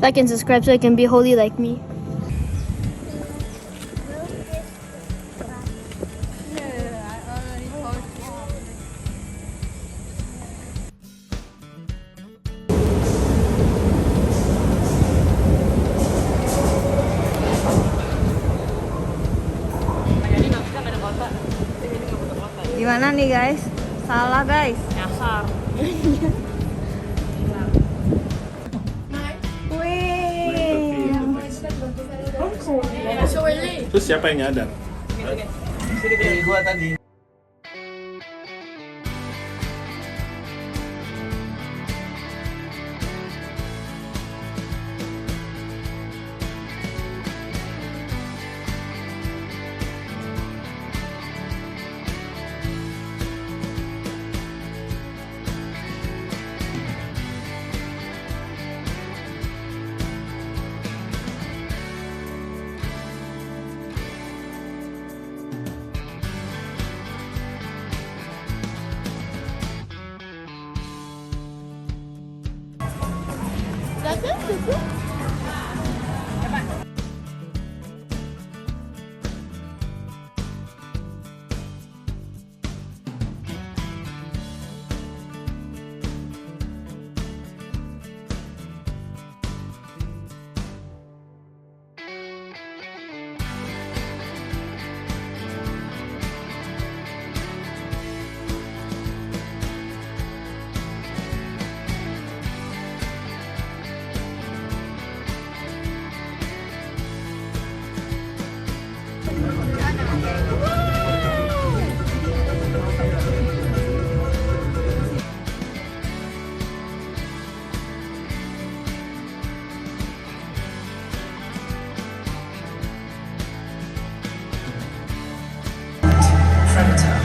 like and subscribe so you can be holy like me. Gimana nih guys? Salah guys. Nyasar. Terus siapa yang nyadar? Gua tadi. Predator.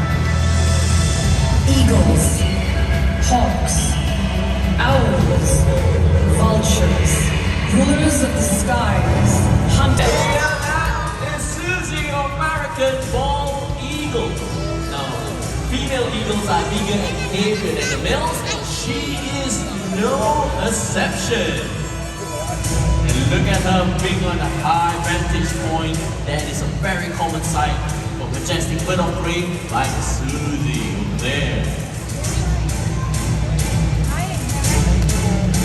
Eagles, hawks, owls, vultures, rulers of the skies, hunters. Now that is Susie, American bald eagle. Now, female eagles are bigger and heavier than the males, and she is no exception. And look at her being on a high vantage point. That is a very common sight for majestic bird of prey like Susie over there.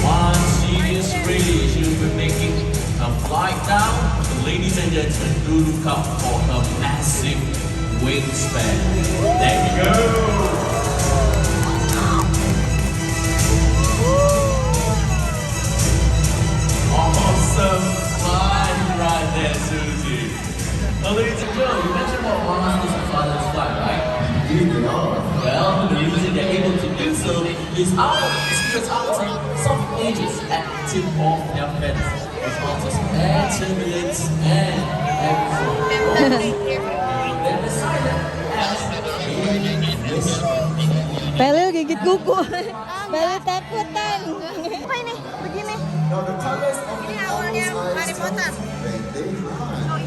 Once she is ready, she will be making a flight down. So ladies and gentlemen, do look out for her massive wingspan. There we go. Awesome flying right there, Susie. Now, ladies and gentlemen, you mentioned about monsters and fathers fly, right? Indeed they are. Well, the reason they're able to do so is because after some ages at the tip of their feathers, which offers air turbulence and everything. Then beside that, as this. Pelil gigit kuku. Pelil takutan. Apa ini? Begini. Now the colors of the awalnya owl's eyes Harry Potter. when they hunt.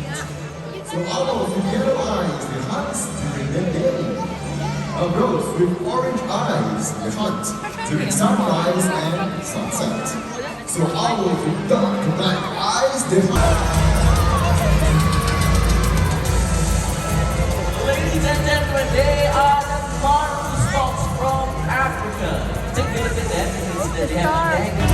So owls with yellow eyes they hunt during the day. Owls with orange eyes they hunt during sunrise and sunset. So owls with dark black eyes they hunt. Ladies and gentlemen, they are the marble storks from Africa. Take a look at that. You can see that they have a neck.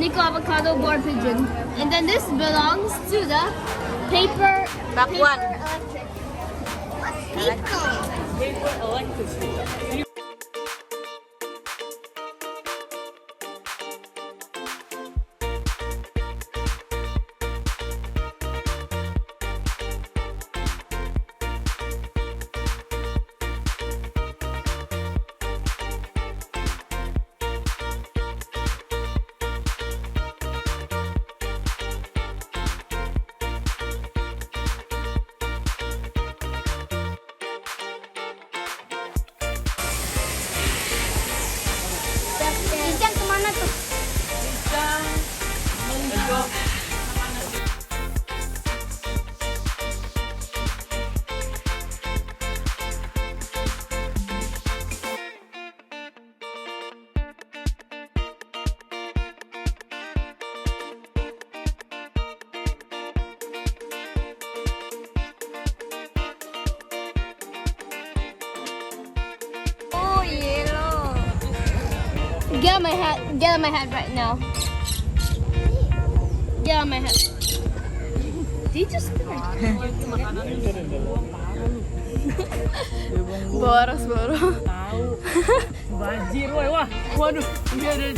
Nico avocado board pigeon. And then this belongs to the paper Bakwan. electric. Ijan kemana tuh? Oh, yellow. Get on my hat. Get on my hat right now. Get on my hat. Did you just Boros, boros. Banjir, woi, wah. Waduh, iya deh.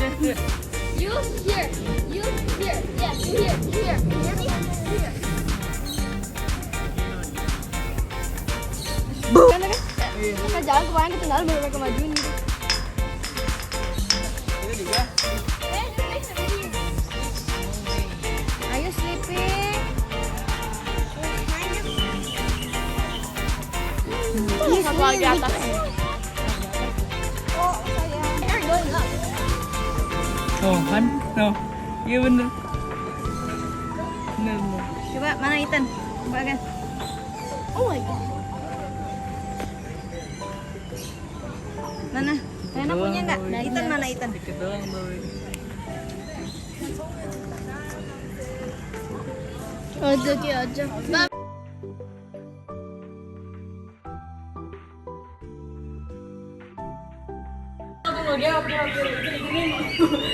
You here. You here. Yeah, you here. You here. You hear me? Here. Kan kan? Kita jalan kemarin ketinggalan baru mereka majuin gitu. Ayo sleeping. Satu lagi atas. Oh, sayang. You're going up. Oh, kan? No. Iya bener. Bener. Coba mana Ethan? Coba kan. Oh my god. Mana? Rena punya nggak? Ethan mana Ethan? Dikit doang, boy. 어떻게 하죠?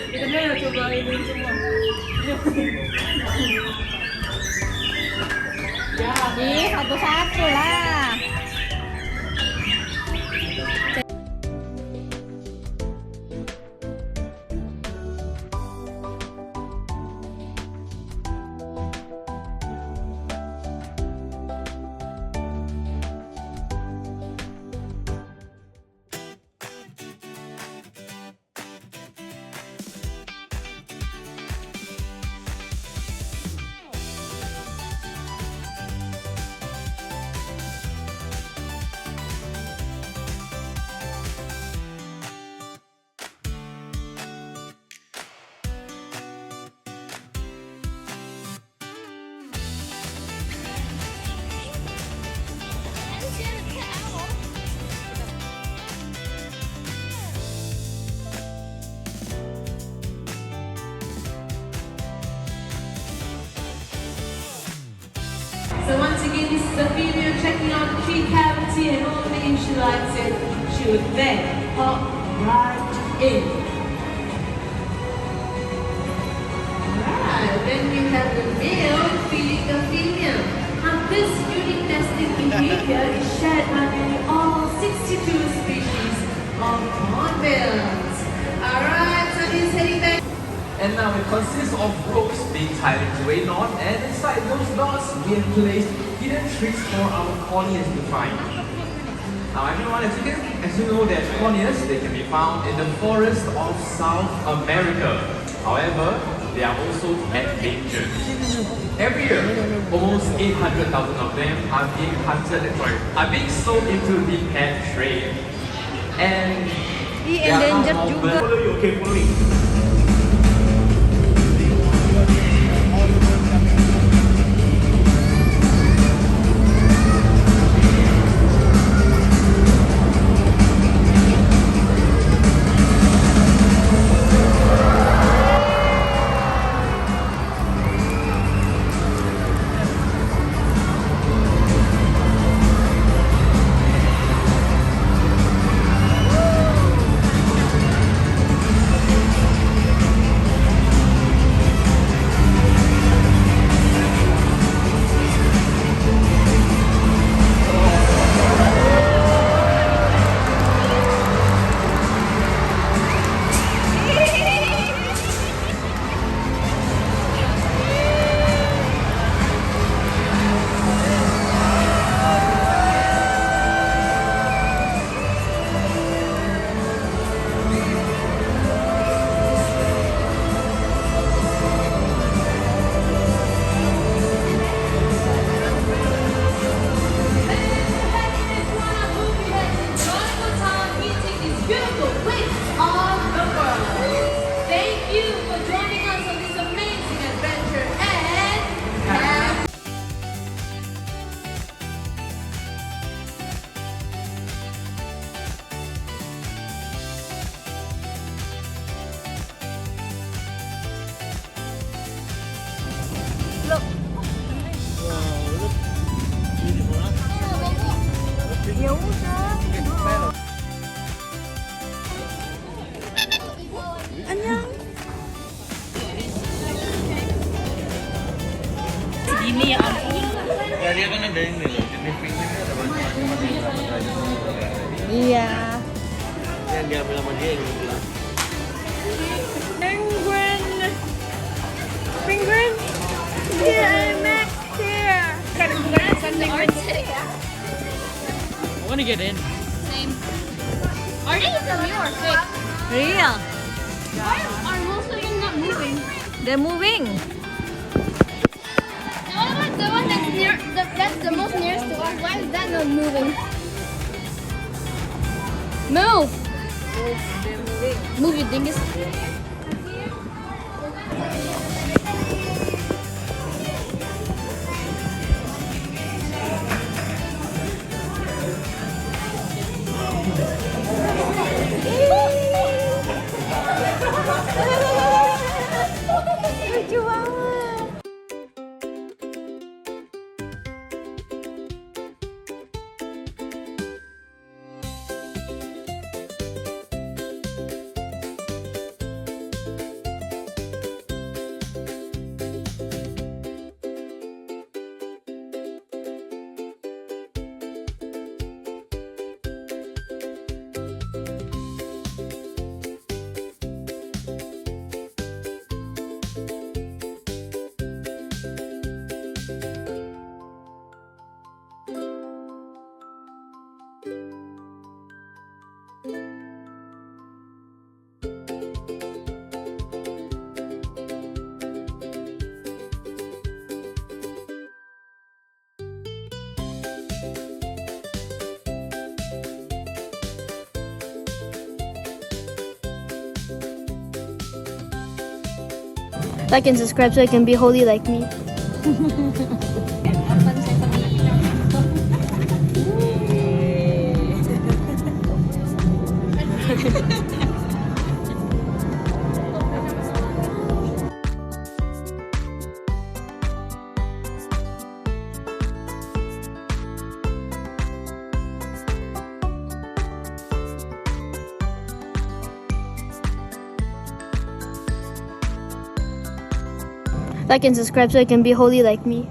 Kita coba ini semua. Ih, satu-satu lah. So once again, this is a female checking out the tree cavity, and only if she likes it, she would then hop right in. Right, then we have the male feeding the female. Now this unique nesting behavior is shared by nearly all 62 species of hornbills. Alright, so he's heading back. And now it consists of ropes being tied into a knot, and inside those knots we have placed hidden tricks for our corneas to find. Now everyone, as you know that corneas, they can be found in the forest of South America. However, they are also endangered. Every year, almost 800,000 of them are being sold into the pet trade. And Ih, there are endangered more juga. Follow you, okay, follow me. ada ini loh, jenis penguin ada macam-macam, ada yang sama derajat sama derajat. Iya. Yang diambil sama dia yang bilang. Penguin. Penguin. Yeah, Max here. I want to get in. Same. Are they even real or fake? Real. Why are most of them not moving? They're moving. What about the one that's near? That's the most nearest to us. Why is that not moving? Move! Move, you dingus. Lucu banget. Like and subscribe so I can be holy like me. Like and subscribe so I can be holy like me.